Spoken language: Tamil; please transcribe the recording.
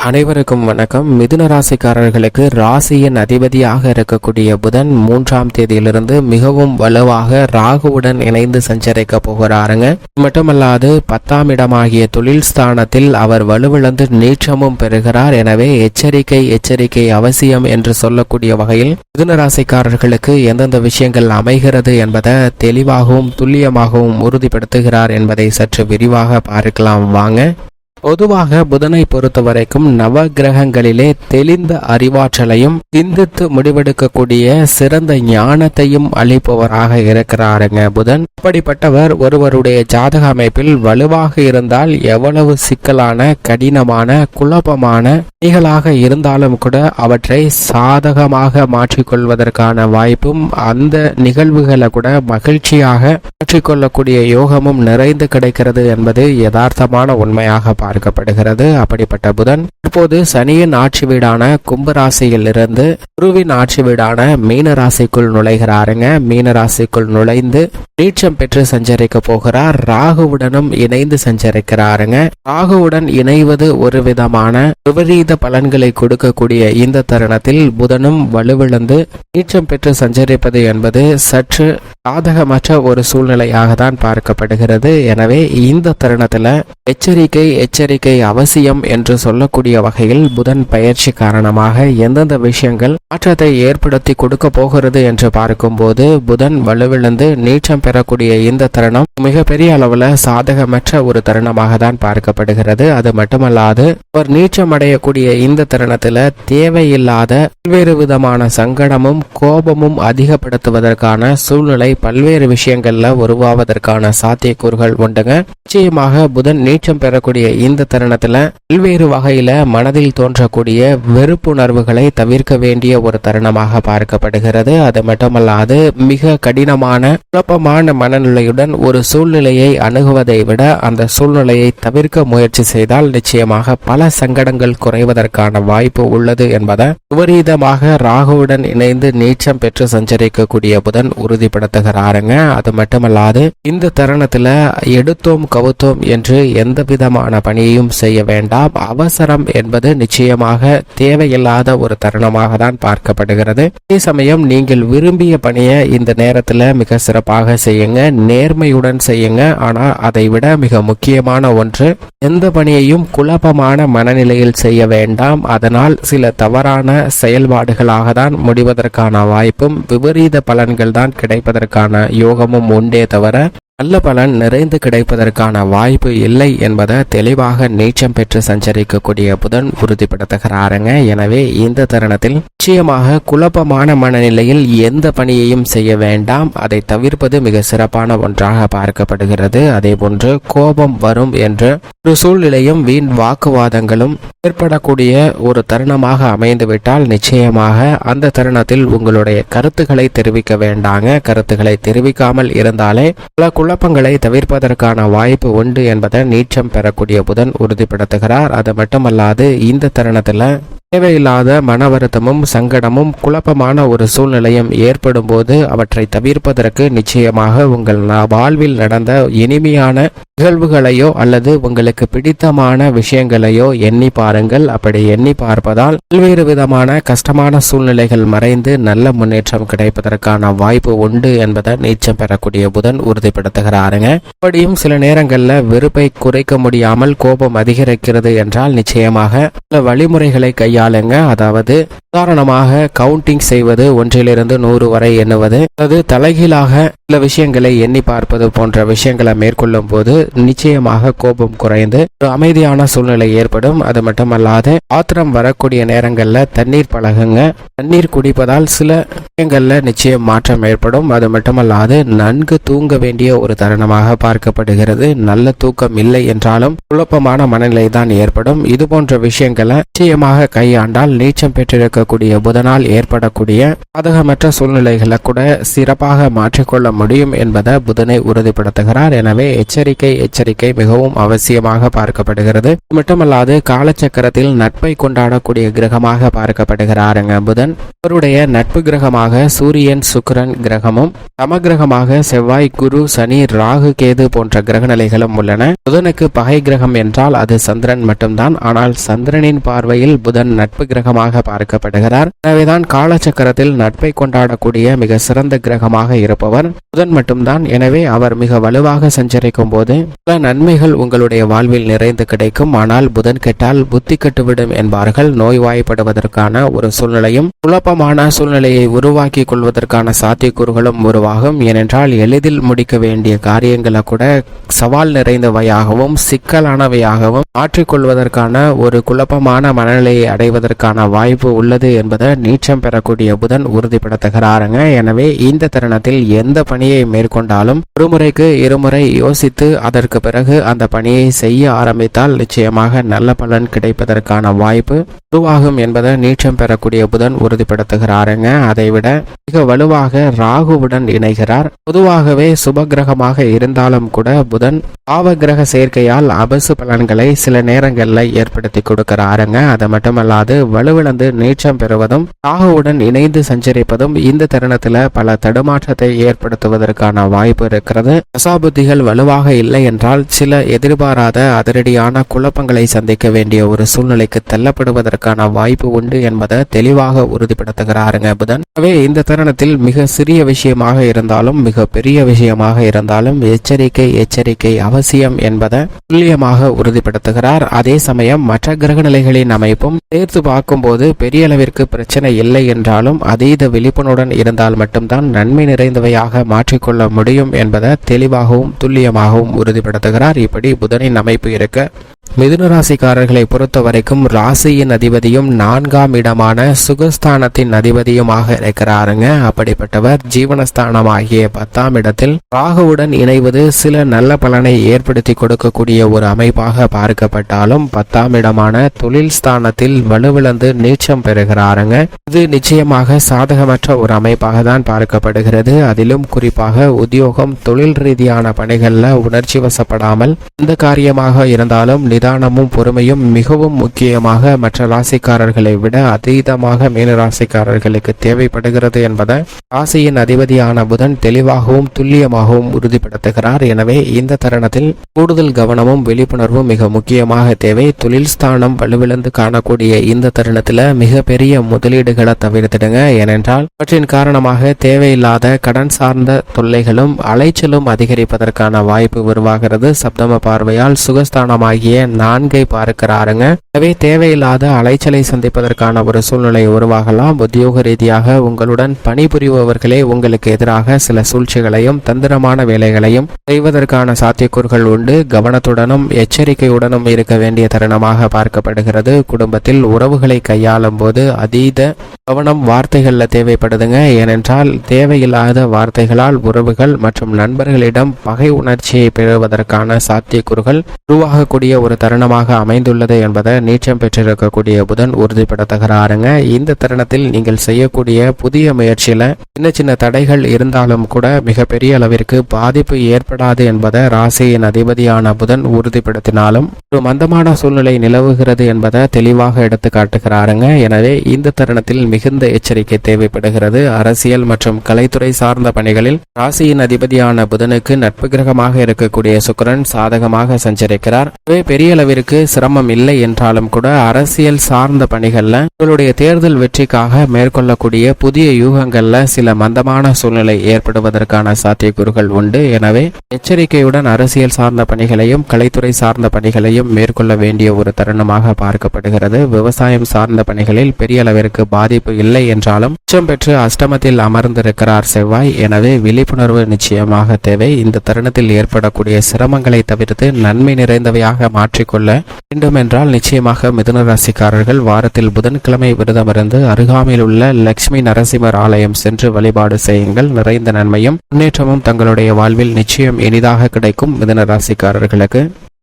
அனைவருக்கும் வணக்கம். மிதுன ராசிக்காரர்களுக்கு ராசியின் அதிபதியாக இருக்கக்கூடிய புதன் 3ஆம் தேதியிலிருந்து மிகவும் வலுவாக ராகுவுடன் இணைந்து சஞ்சரிக்க போகிறாருங்க. மட்டுமல்லாது 10ஆம் இடமாகிய தொழில் ஸ்தானத்தில் அவர் வலுவிழந்து நீச்சமும் பெறுகிறார். எனவே எச்சரிக்கை அவசியம் என்று சொல்லக்கூடிய வகையில் மிதுன ராசிக்காரர்களுக்கு எந்தெந்த விஷயங்கள் அமைகிறது என்பதை தெளிவாகவும் துல்லியமாகவும் உறுதிப்படுத்துகிறார் என்பதை சற்று விரிவாக பார்க்கலாம் வாங்க. பொதுவாக புதனை பொறுத்த வரைக்கும் நவ கிரகங்களிலே தெளிந்த அறிவாற்றலையும் சிந்தித்து முடிவெடுக்கக்கூடிய சிறந்த ஞானத்தையும் அளிப்பவராக இருக்கிறாருங்க புதன். அப்படிப்பட்டவர் ஒருவருடைய ஜாதக அமைப்பில் வலுவாக இருந்தால் எவ்வளவு சிக்கலான கடினமான குழப்பமான பணிகளாக இருந்தாலும் கூட அவற்றை சாதகமாக மாற்றிக்கொள்வதற்கான வாய்ப்பும் அந்த நிகழ்வுகளை கூட மகிழ்ச்சியாக மாற்றிக்கொள்ளக்கூடிய யோகமும் நிறைந்து கிடைக்கிறது என்பது யதார்த்தமான உண்மையாக பார்க்கப்படுகிறது. அப்படிப்பட்ட புதன் இப்போது சனியின் ஆட்சி வீடான கும்பராசியில் இருந்து குருவின் ஆட்சி வீடான மீன ராசிக்குள் நுழைகிறாருங்க. மீன ராசிக்குள் நுழைந்து நீச்சம் பெற்று சஞ்சரிக்க போகிறார். ராகுவுடனும் இணைந்து சஞ்சரிக்கிறாருங்க. ராகுவுடன் இணைவது ஒரு விதமான விபரீத பலன்களை கொடுக்கக்கூடிய இந்த தருணத்தில் புதனும் வலுவிழந்து நீச்சம் பெற்று சஞ்சரிப்பது என்பது சற்று சாதகமற்ற ஒரு சூழ்நிலையாக தான் பார்க்கப்படுகிறது. எனவே இந்த தருணத்தில் எச்சரிக்கை அவசியம் என்று சொல்லக்கூடிய வகையில் புதன் பயிற்சி காரணமாக எந்தெந்த விஷயங்கள் மாற்றத்தை ஏற்படுத்தி கொடுக்க போகிறது என்று பார்க்கும்போது புதன் வலுவிழந்து நீச்சம் பெறக்கூடிய இந்த தருணம் மிகப்பெரிய அளவுல சாதகமற்ற ஒரு தருணமாக தான் பார்க்கப்படுகிறது. அது மட்டுமல்லாது ஒரு நீச்சம் அடையக்கூடிய இந்த தருணத்துல தேவையில்லாத பல்வேறு விதமான சங்கடமும் கோபமும் அதிகப்படுத்துவதற்கான சூழ்நிலை பல்வேறு விஷயங்கள்ல உருவாவதற்கான சாத்தியக்கூறுகள் உண்டுங்க. நிச்சயமாக புதன் நீச்சம் பெறக்கூடிய இந்த தருணத்துல பல்வேறு வகையில மனதில் தோன்றக்கூடிய வெறுப்புணர்வுகளை தவிர்க்க வேண்டிய ஒரு தருணமாக பார்க்கப்படுகிறது. அது மட்டுமல்லாது மிக கடினமான குழப்பமான மனநிலையுடன் ஒரு சூழ்நிலையை அணுகுவதை விட அந்த சூழ்நிலையை தவிர்க்க முயற்சி செய்தால் நிச்சயமாக பல சங்கடங்கள் குறைவதற்கான வாய்ப்பு உள்ளது என்பதை விபரீதமாக ராகுவுடன் இணைந்து நீச்சம் பெற்று சஞ்சரிக்கக்கூடிய புதன் உறுதிப்படுத்துகிறாருங்க. அது மட்டுமல்லாது இந்த தருணத்துல எடுத்தோம் கவுத்தோம் என்று எந்த விதமான பணியையும் செய்ய வேண்டாம். அவசரம் என்பது நிச்சயமாக தேவையில்லாத ஒரு தருணமாக தான் பார்க்கப்படுகிறது. அதே சமயம் நீங்கள் விரும்பிய பணியை இந்த நேரத்துல மிக சிறப்பாக செய்யுங்க, நேர்மையுடன் செய்யுங்க. ஆனால் அதை விட மிக முக்கியமான ஒன்று, எந்த பணியையும் குழப்பமான மனநிலையில் செய்ய வேண்டாம். அதனால் சில தவறான செயல்பாடுகளாக தான் முடிவதற்கான வாய்ப்பும் விபரீத பலன்கள் தான் கிடைப்பதற்கான யோகமும் உண்டே தவிர நல்ல பலன் நிறைந்து கிடைப்பதற்கான வாய்ப்பு இல்லை என்பதை தெளிவாக நீச்சம் பெற்று சஞ்சரிக்கக்கூடிய புதன் உறுதிப்படுத்துகிறாருங்க. எனவே இந்த தருணத்தில் நிச்சயமாக குழப்பமான மனநிலையில் எந்த பணியையும் செய்ய வேண்டாம். அதை தவிர்ப்பது மிக சிறப்பான ஒன்றாக பார்க்கப்படுகிறது. அதே போன்று கோபம் வரும் என்று ஒரு சூழ்நிலையும் வீண் வாக்குவாதங்களும் ஏற்படக்கூடிய ஒரு தருணமாக அமைந்துவிட்டால் நிச்சயமாக அந்த தருணத்தில் உங்களுடைய கருத்துக்களை தெரிவிக்க வேண்டாங்க. கருத்துக்களை தெரிவிக்காமல் இருந்தாலே பல குழப்பங்களை தவிர்ப்பதற்கான வாய்ப்பு உண்டு என்பதை நீச்சம் பெறக்கூடிய புதன் உறுதிப்படுத்துகிறார். அது மட்டுமல்லாது இந்த தருணத்துல தேவையில்லாத மன வருத்தமும் சங்கடமும் குழப்பமான ஒரு சூழ்நிலையும் ஏற்படும் போது அவற்றை தவிர்ப்பதற்கு நிச்சயமாக உங்கள் வாழ்வில் நடந்த இனிமையான நிகழ்வுகளையோ அல்லது உங்களுக்கு பிடித்தமான விஷயங்களையோ எண்ணி பாருங்கள். அப்படி எண்ணி பார்ப்பதால் பல்வேறு விதமான கஷ்டமான சூழ்நிலைகள் மறைந்து நல்ல முன்னேற்றம் கிடைப்பதற்கான வாய்ப்பு உண்டு என்பதை நீச்சம் பெறக்கூடிய புதன் உறுதிப்படுத்துகிறாருங்க. அப்படியும் சில நேரங்கள்ல வெறுப்பை குறைக்க முடியாமல் கோபம் அதிகரிக்கிறது என்றால் நிச்சயமாக சில வழிமுறைகளை கையாளுங்க. அதாவது உதாரணமாக கவுண்டிங் செய்வது, 1 to 100 வரை எண்ணுவது, அல்லது தலைகீழாக சில விஷயங்களை எண்ணி பார்ப்பது போன்ற விஷயங்களை மேற்கொள்ளும் போது நிச்சயமாக கோபம் குறைந்து ஒரு அமைதியான சூழ்நிலை ஏற்படும். அது மட்டுமல்லாது ஆத்திரம் வரக்கூடிய நேரங்கள்ல தண்ணீர் பழகுங்க. தண்ணீர் குடிப்பதால் சில விஷயங்கள்ல நிச்சயம் மாற்றம் ஏற்படும். அது மட்டுமல்லாது நன்கு தூங்க வேண்டிய ஒரு தருணமாக பார்க்கப்படுகிறது. நல்ல தூக்கம் இல்லை என்றாலும் குழப்பமான மனநிலை தான் ஏற்படும். இது போன்ற விஷயங்களை நிச்சயமாக கையாண்டால் நீச்சம் பெற்றிருக்க இருக்கக்கூடிய புதனால் ஏற்படக்கூடிய பாதகமற்ற சூழ்நிலைகளை கூட சிறப்பாக மாற்றிக்கொள்ள முடியும் என்பதை புதனை உறுதிப்படுத்துகிறார். எனவே எச்சரிக்கை மிகவும் அவசியமாக பார்க்கப்படுகிறது. மட்டுமல்லாது காலச்சக்கரத்தில் நட்பை கொண்டாடக்கூடிய கிரகமாக பார்க்கப்படுகிறாருங்க புதன். அவருடைய நட்பு கிரகமாக சூரியன் சுக்கிரன் கிரகமும், சமகிரகமாக செவ்வாய் குரு சனி ராகு கேது போன்ற கிரகநிலைகளும் உள்ளன. புதனுக்கு பகை கிரகம் என்றால் அது சந்திரன் மட்டும்தான். ஆனால் சந்திரனின் பார்வையில் புதன் நட்பு கிரகமாக பார்க்கப்படுகிறார். எனவேதான் காலச்சக்கரத்தில் நட்பை கொண்டாடக்கூடிய மிக சிறந்த கிரகமாக இருப்பவர் புதன் மட்டும்தான். எனவே அவர் மிக வலுவாக சஞ்சரிக்கும் போது பல நன்மைகள் உங்களுடைய வாழ்வில் நிறைந்து கிடைக்கும். ஆனால் புதன் கெட்டால் புத்தி கெட்டுவிடும் என்பார்கள். நோய்வாய்ப்படுவதற்கான ஒரு சூழ்நிலையும் குழப்பமான சூழ்நிலையை உருவாக்கி கொள்வதற்கான சாத்தியக்கூறுகளும் உருவாகும். ஏனென்றால் எளிதில் முடிக்க வேண்டிய காரியங்களை கூட சவால் நிறைந்தவையாகவும் சிக்கலானவையாகவும் மாற்றிக்கொள்வதற்கான ஒரு குழப்பமான மனநிலையை அடைவதற்கான வாய்ப்பு உள்ளது என்பதை நீச்சம் பெறக்கூடிய புதன் உறுதிப்படுத்துகிறாருங்க. எனவே இந்த தருணத்தில் எந்த பணியை மேற்கொண்டாலும் ஒரு முறைக்கு இருமுறை யோசித்து அதற்கு பிறகு அந்த பணியை செய்ய ஆரம்பித்தால் நிச்சயமாக நல்ல பலன் கிடைப்பதற்கான வாய்ப்பு உருவாகும் என்பதை நீச்சம் பெறக்கூடிய புதன் உறுதிப்படுத்துகிறாருங்க. அதைவிட மிக வலுவாக ராகுவுடன் இணைகிறார். பொதுவாகவே சுபகிரகமாக இருந்தாலும் கூட புதன் பாவகிரக சேர்க்கையால் அபசு பலன்களை சில நேரங்களில் ஏற்படுத்தி கொடுக்கிறாருங்க. அது மட்டுமல்லாது வலுவிழந்து நீச்சம் பெறுவதும் ராகுவுடன் இணைந்து சஞ்சரிப்பதும் இந்த தருணத்தில் பல தடுமாற்றத்தை ஏற்படுத்துவதற்கான வாய்ப்பு இருக்கிறது. தசாபுத்திகள் வலுவாக இல்லை என்றால் சில எதிர்பாராத அதிரடியான குழப்பங்களை சந்திக்க வேண்டிய ஒரு சூழ்நிலைக்கு தள்ளப்படுவதற்கான வாய்ப்பு உண்டு என்பதை தெளிவாக உறுதிப்படுத்துகிறாருங்க புதன். எனவே இந்த தருணத்தில் மிக சிறிய விஷயமாக இருந்தாலும் மிக பெரிய விஷயமாக இருந்தாலும் எச்சரிக்கை அவசியம் என்பதை துல்லியமாக உறுதிப்படுத்துகிறார். அதே சமயம் மற்ற கிரக நிலைகளின் அமைப்பும் சேர்த்து பார்க்கும்போது பெரிய அளவிற்கு பிரச்சனை இல்லை என்றாலும் அதீத விழிப்புணர்வுடன் இருந்தால் மட்டும்தான் நன்மை நிறைந்தவையாக மாற்றிக்கொள்ள முடியும் என்பதை தெளிவாகவும் துல்லியமாகவும் உறுதிப்படுத்துகிறார். இப்படி புதனின் அமைப்பு இருக்க மிதுன ராசிக்காரர்களை பொறுத்த வரைக்கும் ராசியின் அதிபதியும் 4ஆம் இடமான சுகஸ்தானத்தின் அதிபதியுமாக இருக்கிறாருங்க. அப்படிப்பட்டவர் ஜீவனஸ்தானமாகிய 10ஆம் இடத்தில் ராகுவுடன் இணைவது சில நல்ல பலனை ஏற்படுத்தி கொடுக்கக்கூடிய ஒரு அமைப்பாக பார்க்கப்பட்டாலும் 10ஆம் இடமான தொழில் ஸ்தானத்தில் வலுவிழந்து நீச்சம் பெறுகிறாருங்க. இது நிச்சயமாக சாதகமற்ற ஒரு அமைப்பாக தான் பார்க்கப்படுகிறது. அதிலும் குறிப்பாக உத்தியோகம் தொழில் ரீதியான பணிகள்ல உணர்ச்சி வசப்படாமல் எந்த காரியமாக இருந்தாலும் நிதானமும் பொறுமையும் மிகவும் முக்கியமாக மற்ற ராசிக்காரர்களை விட அதீதமாக மீன ராசிக்காரர்களுக்கு தேவைப்படுகிறது என்பதை ராசியின் அதிபதியான புதன் தெளிவாகவும் துல்லியமாகவும் உறுதிப்படுத்துகிறார். எனவே இந்த தருணத்தில் கூடுதல் கவனமும் விழிப்புணர்வும் மிக முக்கியமாக தேவை. தொழில் ஸ்தானம் வலுவிழந்து காணக்கூடிய இந்த தருணத்தில் மிகப்பெரிய முதலீடுகளை தவிர்த்திடுங்க. ஏனென்றால் அவற்றின் காரணமாக தேவையில்லாத கடன் சார்ந்த தொல்லைகளும் அலைச்சலும் அதிகரிப்பதற்கான வாய்ப்பு உருவாகிறது. சப்தம பார்வையால் சுகஸ்தானமாகிய 4ஐ பார்க்கிறாருங்க. எனவே தேவையில்லாத அலைச்சலை சந்திப்பதற்கான ஒரு சூழ்நிலை உருவாகலாம். உத்தியோக ரீதியாக உங்களுடன் பணிபுரிபவர்களே உங்களுக்கு எதிராக சில சூழ்ச்சிகளையும் தந்திரமான வேலைகளையும் செய்வதற்கான சாத்தியக்கூறுகள் உண்டு. கவனத்துடனும் எச்சரிக்கையுடனும் இருக்க வேண்டிய தருணமாக பார்க்கப்படுகிறது. குடும்பத்தில் உறவுகளை கையாளும் போது அதீத கவனம் வார்த்தைகள்ல தேவைப்படுதுங்க. ஏனென்றால் தேவையில்லாத வார்த்தைகளால் உறவுகள் மற்றும் நண்பர்களிடம் பகை உணர்ச்சியை பெறுவதற்கான சாத்தியக்கூறுகள் உருவாகக்கூடிய ஒரு தருணமாக அமைந்துள்ளது என்பதை நீச்சம் பெற்றிருக்கக்கூடிய புதன் உறுதிப்படுத்துகிறாருங்க. இந்த தருணத்தில் நீங்கள் செய்யக்கூடிய புதிய முயற்சியில சின்ன தடைகள் இருந்தாலும் கூட மிகப்பெரிய அளவிற்கு பாதிப்பு ஏற்படாது என்பதை ராசியின் அதிபதியான புதன் உறுதிப்படுத்தினாலும் ஒரு மந்தமான சூழ்நிலை நிலவுகிறது என்பதை தெளிவாக எடுத்து காட்டுகிறாருங்க. எனவே இந்த தருணத்தில் மிகுந்த எச்சரிக்கை தேவைப்படுகிறது. அரசியல் மற்றும் கலைத்துறை சார்ந்த பணிகளில் ராசியின் அதிபதியான புதனுக்கு நட்பு கிரகமாக இருக்கக்கூடிய சுக்கிரன் சாதகமாக சஞ்சரிக்கிறார். பெரிய அளவிற்கு சிரமம் இல்லை என்றாலும் கூட அரசியல் சார்ந்த பணிகள்ல உங்களுடைய தேர்தல் வெற்றிக்காக மேற்கொள்ளக்கூடிய புதிய யூகங்கள்ல சில மந்தமான சூழ்நிலை ஏற்படுவதற்கான சாத்தியக்கூறுகள் உண்டு. எனவே எச்சரிக்கையுடன் அரசியல் சார்ந்த பணிகளையும் கலைத்துறை சார்ந்த பணிகளையும் மேற்கொள்ள வேண்டிய ஒரு தருணமாக பார்க்கப்படுகிறது. விவசாயம் சார்ந்த பணிகளில் பெரிய அளவிற்கு பாதிப்பு இல்லை என்றாலும் உச்சம் பெற்று அஷ்டமத்தில் அமர்ந்திருக்கிறார் செவ்வாய். எனவே விழிப்புணர்வு நிச்சயமாக தேவை. இந்த தருணத்தில் ஏற்படக்கூடிய சிரமங்களை தவிர்த்து நன்மை நிறைந்தவையாக மாற்றிக்கொள்ள வேண்டும் என்றால் நிச்சயமாக மிதுன ராசிக்காரர்கள் வாரத்தில் புதன்கிழமை விரதமிருந்து அருகாமையில் உள்ள லட்சுமி நரசிம்மர் ஆலயம் சென்று வழிபாடு செய்யுங்கள். நிறைந்த நன்மையும் முன்னேற்றமும் தங்களுடைய வாழ்வில் நிச்சயம் இனிதாக கிடைக்கும் மிதுன ராசிக்காரர்களுக்கு.